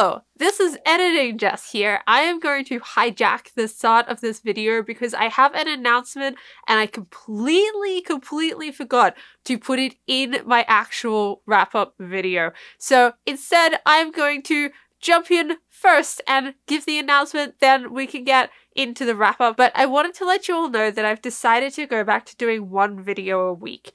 Hello, this is Editing Jess here. I am going to hijack the start of this video because I have an announcement and I completely forgot to put it in my actual wrap-up video. So instead, I'm going to jump in first and give the announcement, then we can get into the wrap-up. But I wanted to let you all know that I've decided to go back to doing one video a week.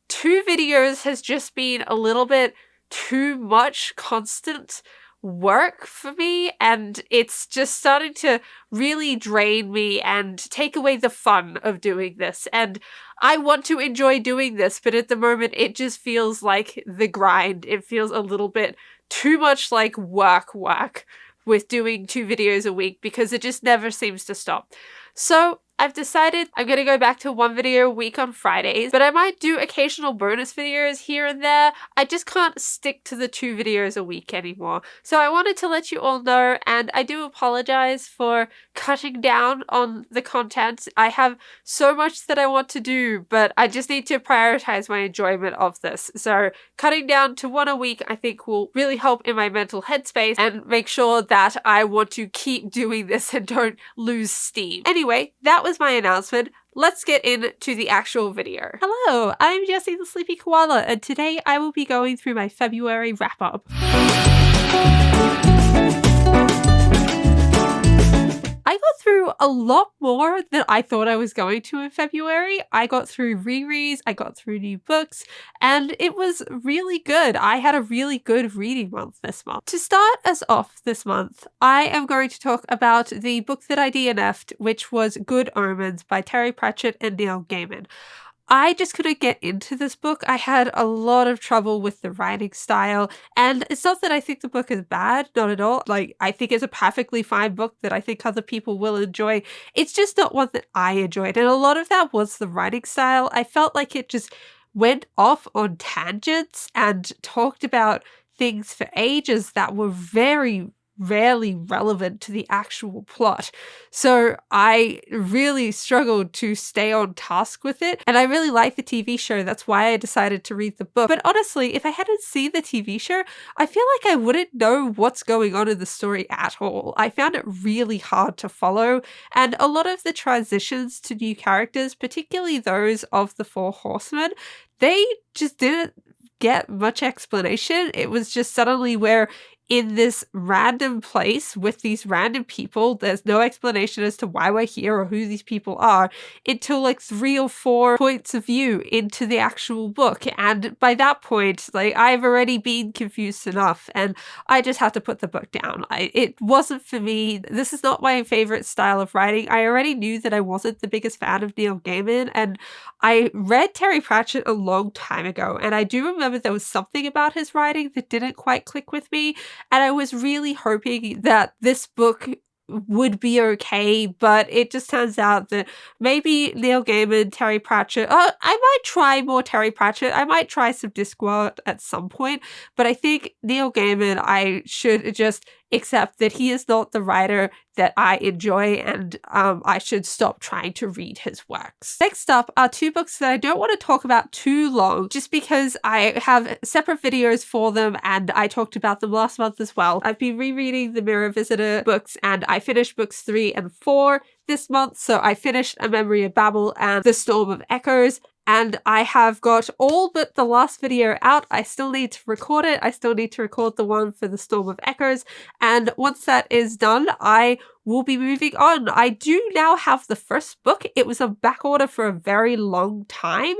2 videos has just been a little bit too much constant work for me, and it's just starting to really drain me and take away the fun of doing this. And I want to enjoy doing this, but at the moment it just feels like the grind. It feels a little bit too much like work with doing 2 videos a week because it just never seems to stop. So I've decided I'm going to go back to 1 video a week on Fridays, but I might do occasional bonus videos here and there. I just can't stick to the 2 videos a week anymore. So I wanted to let you all know, and I do apologize for cutting down on the content. I have so much that I want to do, but I just need to prioritize my enjoyment of this. So cutting down to 1 a week I think will really help in my mental headspace and make sure that I want to keep doing this and don't lose steam. Anyway, that was my announcement. Let's get into the actual video. Hello, I'm Jessie the Sleepy Koala, and today I will be going through my February wrap-up. I got through a lot more than I thought I was going to in February. I got through rereads, I got through new books, and it was really good. I had a really good reading month this month. To start us off this month, I am going to talk about the book that I DNF'd, which was Good Omens by Terry Pratchett and Neil Gaiman. I just couldn't get into this book. I had a lot of trouble with the writing style, and it's not that I think the book is bad, not at all. Like, I think it's a perfectly fine book that I think other people will enjoy. It's just not one that I enjoyed, and a lot of that was the writing style. I felt like it just went off on tangents and talked about things for ages that were very rarely relevant to the actual plot. So I really struggled to stay on task with it, and I really like the TV show. That's why I decided to read the book. But honestly, if I hadn't seen the TV show, I feel like I wouldn't know what's going on in the story at all. I found it really hard to follow, and a lot of the transitions to new characters, particularly those of the 4 Horsemen, they just didn't get much explanation. It was just suddenly we're in this random place with these random people. There's no explanation as to why we're here or who these people are until like 3 or 4 points of view into the actual book. And by that point, like, I've already been confused enough and I just had to put the book down. It wasn't for me. This is not my favorite style of writing. I already knew that I wasn't the biggest fan of Neil Gaiman, and I read Terry Pratchett a long time ago, and I do remember there was something about his writing that didn't quite click with me. And I was really hoping that this book would be okay, but it just turns out that maybe Neil Gaiman, Terry Pratchett, I might try more Terry Pratchett. I might try some Discworld at some point, but I think Neil Gaiman, I should just accept that he is not the writer that I enjoy, and I should stop trying to read his works. Next up are 2 books that I don't want to talk about too long, just because I have separate videos for them and I talked about them last month as well. I've been rereading the Mirror Visitor books, and I finished books 3 and 4 this month. So I finished A Memory of Babel and The Storm of Echoes, and I have got all but the last video out. I still need to record it. I still need to record the one for The Storm of Echoes, and once that is done, I will be moving on. I do now have the first book. It was on back order for a very long time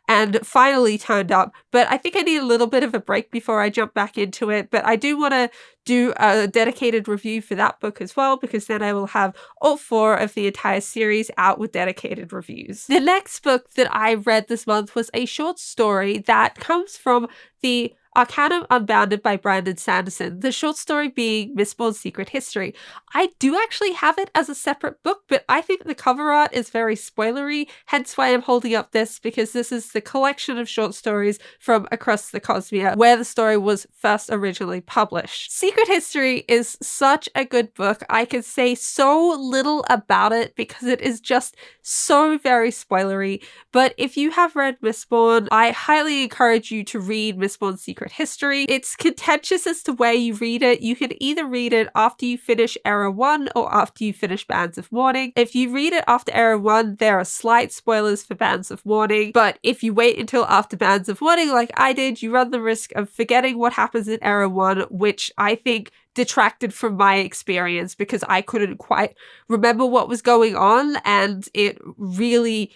and finally turned up, but I think I need a little bit of a break before I jump back into it. But I do want to do a dedicated review for that book as well, because then I will have all 4 of the entire series out with dedicated reviews. The next book that I read this month was a short story that comes from the Arcanum Unbounded by Brandon Sanderson, the short story being Mistborn's Secret History. I do actually have it as a separate book, but I think the cover art is very spoilery, hence why I'm holding up this, because this is the collection of short stories from across the Cosmere, where the story was first originally published. Secret History is such a good book. I can say so little about it because it is just so very spoilery, but if you have read Mistborn, I highly encourage you to read Mistborn's Secret Secret History. It's contentious as to where you read it. You can either read it after you finish Era 1 or after you finish Bands of Mourning. If you read it after Era 1, there are slight spoilers for Bands of Mourning, but if you wait until after Bands of Mourning like I did, you run the risk of forgetting what happens in Era 1, which I think detracted from my experience because I couldn't quite remember what was going on, and it's really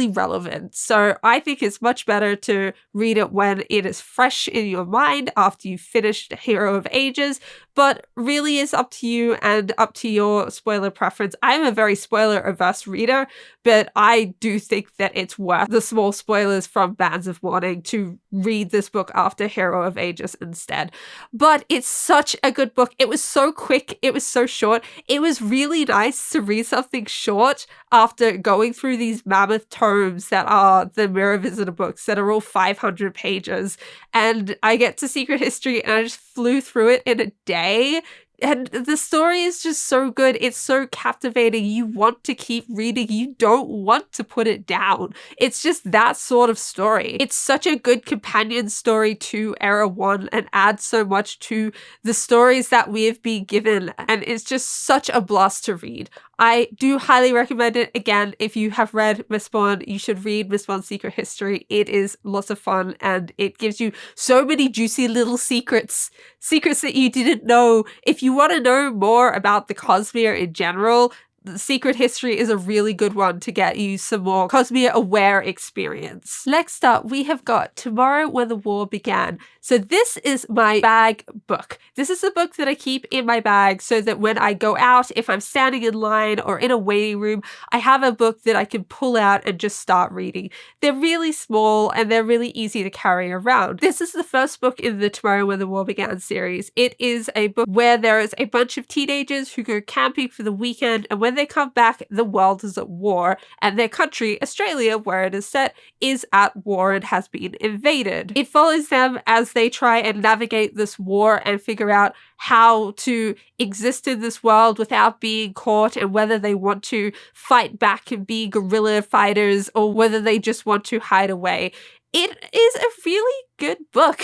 relevant. So I think it's much better to read it when it is fresh in your mind after you've finished Hero of Ages, but really is up to you and up to your spoiler preference. I'm a very spoiler averse reader, but I do think that it's worth the small spoilers from Bands of Mourning to read this book after Hero of Ages instead. But it's such a good book. It was so quick. It was so short. It was really nice to read something short after going through these mammoth tomes that are the Mirror Visitor books that are all 500 pages. And I get to Secret History and I just flew through it in a day. And the story is just so good. It's so captivating. You want to keep reading. You don't want to put it down. It's just that sort of story. It's such a good companion story to Era 1 and adds so much to the stories that we have been given. And it's just such a blast to read. I do highly recommend it. Again, if you have read Mistborn, you should read Mistborn Secret History. It is lots of fun and it gives you so many juicy little secrets that you didn't know. If you want to know more about the Cosmere in general, the Secret History is a really good one to get you some more Cosmere aware experience. Next up, we have got Tomorrow When the War Began. So this is my bag book. This is a book that I keep in my bag so that when I go out, if I'm standing in line or in a waiting room, I have a book that I can pull out and just start reading. They're really small and they're really easy to carry around. This is the first book in the Tomorrow When the War Began series. It is a book where there is a bunch of teenagers who go camping for the weekend, and when they come back, the world is at war, and their country, Australia, where it is set, is at war and has been invaded. It follows them as they try and navigate this war and figure out how to exist in this world without being caught, and whether they want to fight back and be guerrilla fighters or whether they just want to hide away. It is a really good book.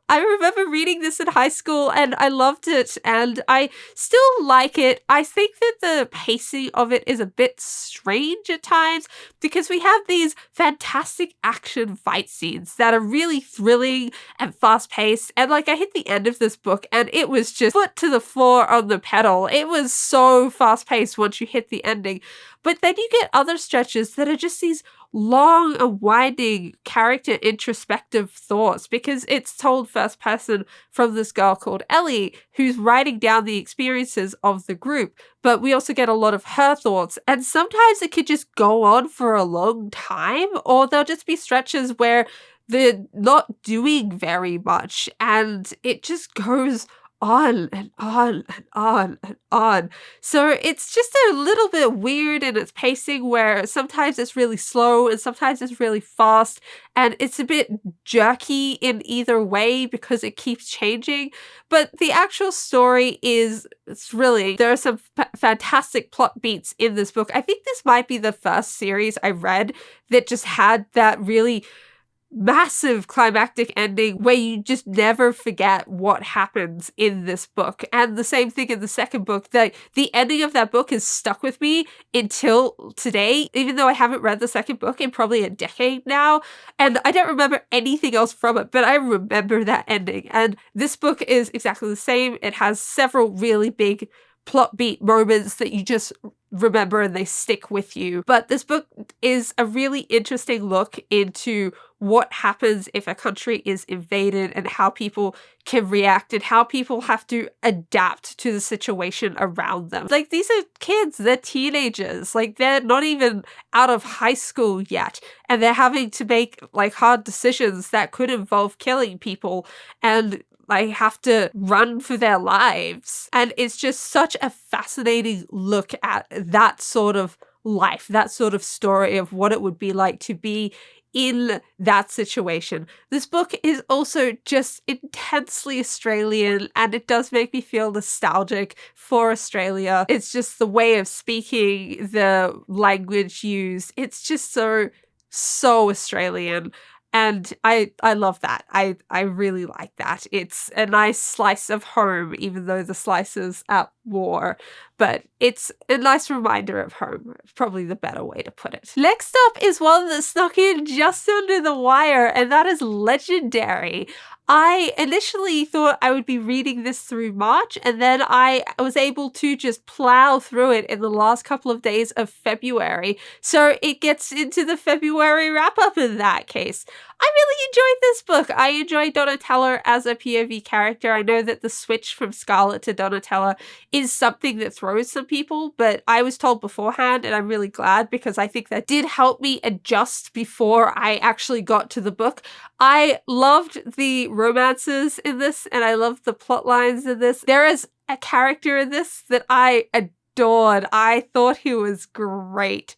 I remember reading this in high school and I loved it and I still like it. I think that the pacing of it is a bit strange at times because we have these fantastic action fight scenes that are really thrilling and fast-paced, and like I hit the end of this book and it was just foot to the floor on the pedal. It was so fast-paced once you hit the ending. But then you get other stretches that are just these long and winding character introspective thoughts, because it's told first person from this girl called Ellie who's writing down the experiences of the group. But we also get a lot of her thoughts, and sometimes it could just go on for a long time, or there'll just be stretches where they're not doing very much and it just goes on and on and on and on. So it's just a little bit weird in its pacing, where sometimes it's really slow and sometimes it's really fast, and it's a bit jerky in either way because it keeps changing. But the actual story is thrilling. There are some fantastic plot beats in this book. I think this might be the first series I read that just had that really massive climactic ending where you just never forget what happens in this book. And the same thing in the second book. The ending of that book has stuck with me until today, even though I haven't read the second book in probably a decade now, and I don't remember anything else from it, but I remember that ending. And this book is exactly the same. It has several really big plot beat moments that you just remember and they stick with you. But this book is a really interesting look into what happens if a country is invaded and how people can react and how people have to adapt to the situation around them. Like, these are kids, they're teenagers, like they're not even out of high school yet, and they're having to make like hard decisions that could involve killing people, and like have to run for their lives. And it's just such a fascinating look at that sort of life, that sort of story of what it would be like to be in that situation. This book is also just intensely Australian, and it does make me feel nostalgic for Australia. It's just the way of speaking, the language used. It's just so Australian. And I love that. I really like that. It's a nice slice of home, even though the slice is at war. But it's a nice reminder of home. Probably the better way to put it. Next up is one that snuck in just under the wire, and that is Legendary. I initially thought I would be reading this through March, and then I was able to just plow through it in the last couple of days of February. So it gets into the February wrap-up in that case. I really enjoyed this book. I enjoyed Donatella as a POV character. I know that the switch from Scarlet to Donatella is something that throws some people, but I was told beforehand, and I'm really glad because I think that did help me adjust before I actually got to the book. I loved the romances in this, and I loved the plot lines in this. There is a character in this that I adored. I thought he was great.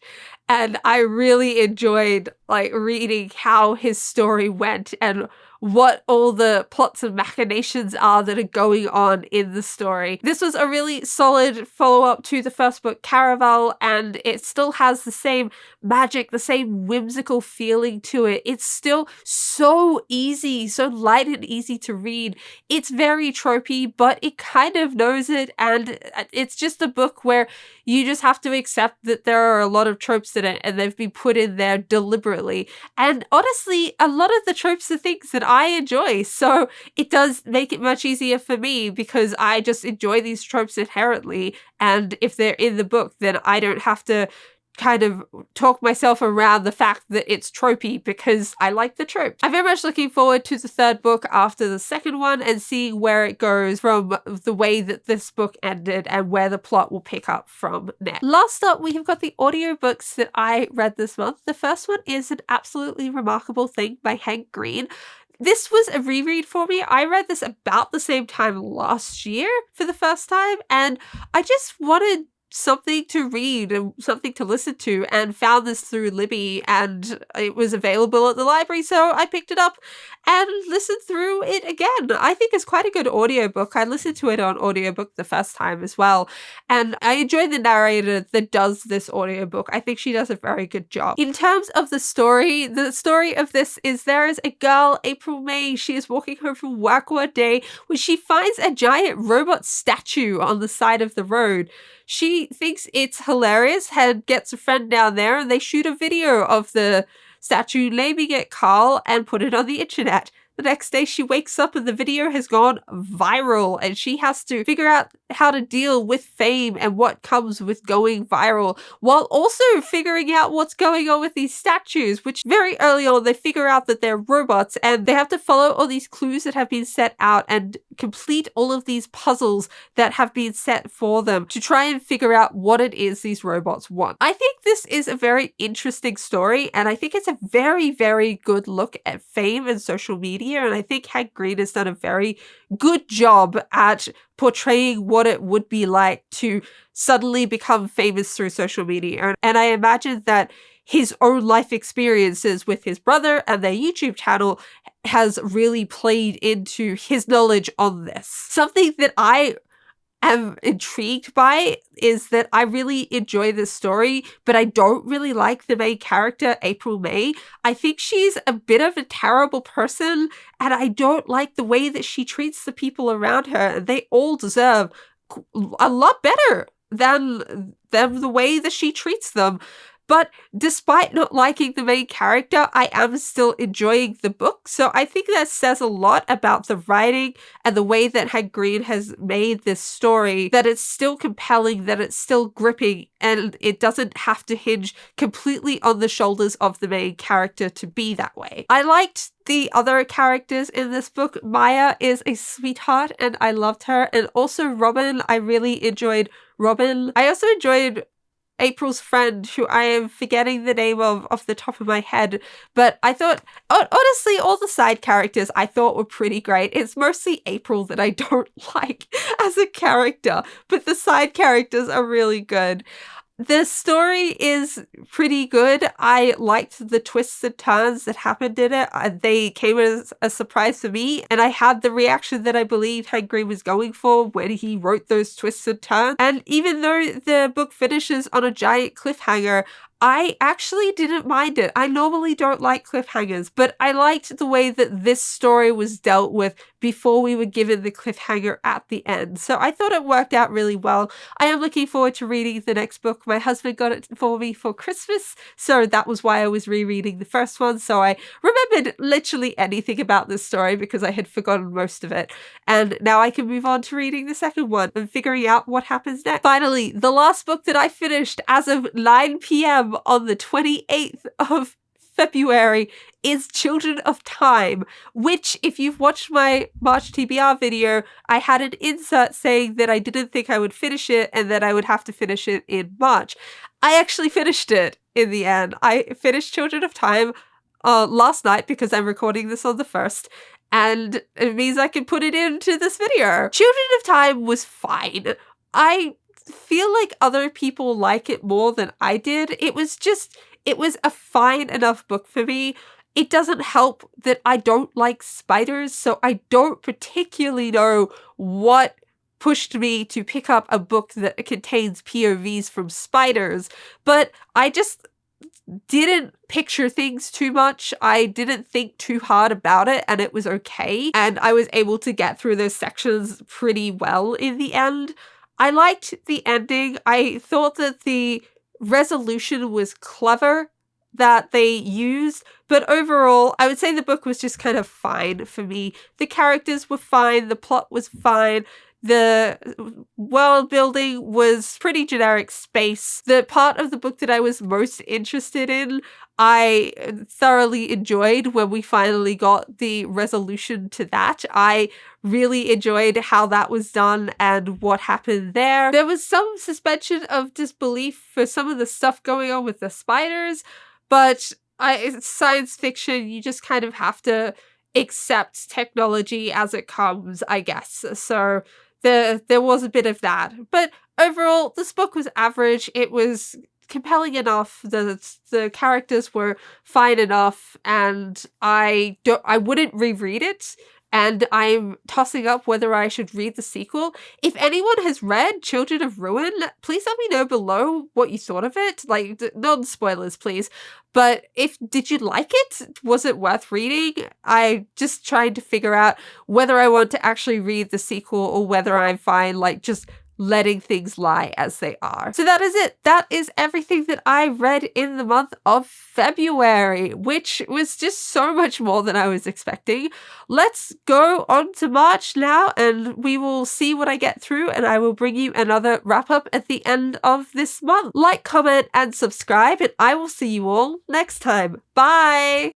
And I really enjoyed reading how his story went and what all the plots and machinations are that are going on in the story. This was a really solid follow-up to the first book, Caraval, and it still has the same magic, the same whimsical feeling to it. It's still so easy, so light and easy to read. It's very tropey, but it kind of knows it, and it's just a book where you just have to accept that there are a lot of tropes in it, and they've been put in there deliberately. And honestly, a lot of the tropes are things that I enjoy, so it does make it much easier for me because I just enjoy these tropes inherently, and if they're in the book, then I don't have to kind of talk myself around the fact that it's tropey because I like the trope. I'm very much looking forward to the third book after the second one and seeing where it goes from the way that this book ended and where the plot will pick up from next. Last up, we have got the audiobooks that I read this month. The first one is An Absolutely Remarkable Thing by Hank Green. This was a reread for me. I read this about the same time last year for the first time, and I just wanted something to read and something to listen to, and found this through Libby, and it was available at the library, so I picked it up and listened through it again. I think it's quite a good audiobook. I listened to it on audiobook the first time as well, and I enjoy the narrator that does this audiobook. I think she does a very good job. In terms of the story of this is there is a girl, April May. She is walking home from work one day when she finds a giant robot statue on the side of the road. She thinks it's hilarious and gets a friend down there, and they shoot a video of the statue, naming it Carl, and put it on the internet. The next day she wakes up and the video has gone viral, and she has to figure out how to deal with fame and what comes with going viral, while also figuring out what's going on with these statues, which very early on they figure out that they're robots, and they have to follow all these clues that have been set out and complete all of these puzzles that have been set for them to try and figure out what it is these robots want. I think this is a very interesting story, and I think it's a very, very good look at fame and social media, and I think Hank Green has done a very good job at portraying what it would be like to suddenly become famous through social media. And I imagine that his own life experiences with his brother and their YouTube channel has really played into his knowledge on this. Something that I am intrigued by is that I really enjoy this story, but I don't really like the main character, April May. I think she's a bit of a terrible person, and I don't like the way that she treats the people around her. They all deserve a lot better than the way that she treats them. But despite not liking the main character, I am still enjoying the book. So I think that says a lot about the writing and the way that Hank Green has made this story, that it's still compelling, that it's still gripping, and it doesn't have to hinge completely on the shoulders of the main character to be that way. I liked the other characters in this book. Maya is a sweetheart, and I loved her. And also Robin, I really enjoyed Robin. I also enjoyed April's friend, who I am forgetting the name of off the top of my head, but I thought, honestly, all the side characters I thought were pretty great. It's mostly April that I don't like as a character, but the side characters are really good. The story is pretty good. I liked the twists and turns that happened in it. They came as a surprise for me, and I had the reaction that I believe Hank Green was going for when he wrote those twists and turns. And even though the book finishes on a giant cliffhanger, I actually didn't mind it. I normally don't like cliffhangers, but I liked the way that this story was dealt with before we were given the cliffhanger at the end. So I thought it worked out really well. I am looking forward to reading the next book. My husband got it for me for Christmas, so that was why I was rereading the first one. So I remembered literally anything about this story because I had forgotten most of it. And now I can move on to reading the second one and figuring out what happens next. Finally, the last book that I finished as of 9 p.m. on the 28th of February is Children of Time, which, if you've watched my March TBR video, I had an insert saying that I didn't think I would finish it and that I would have to finish it in March. I actually finished it in the end. I finished Children of Time last night because I'm recording this on the 1st, and it means I can put it into this video. Children of Time was fine. I feel like other people like it more than I did. It was a fine enough book for me. It doesn't help that I don't like spiders, so I don't particularly know what pushed me to pick up a book that contains POVs from spiders, but I just didn't picture things too much. I didn't think too hard about it, and it was okay. And I was able to get through those sections pretty well in the end. I liked the ending. I thought that the resolution was clever that they used, but overall, I would say the book was just kind of fine for me. The characters were fine, the plot was fine, the world building was pretty generic space. The part of the book that I was most interested in, I thoroughly enjoyed when we finally got the resolution to that. I really enjoyed how that was done and what happened there. There was some suspension of disbelief for some of the stuff going on with the spiders, but it's science fiction. You just kind of have to accept technology as it comes, I guess. So there was a bit of that. But overall, this book was average. It was compelling enough. The characters were fine enough, and I wouldn't reread it. And I'm tossing up whether I should read the sequel. If anyone has read Children of Ruin, please let me know below what you thought of it. Like, non-spoilers, please. But did you like it? Was it worth reading? I just trying to figure out whether I want to actually read the sequel or whether I'm fine, like, just letting things lie as they are. So that is it. That is everything that I read in the month of February, which was just so much more than I was expecting. Let's go on to March now, and we will see what I get through, and I will bring you another wrap up at the end of this month. Like, comment, and subscribe, and I will see you all next time. Bye!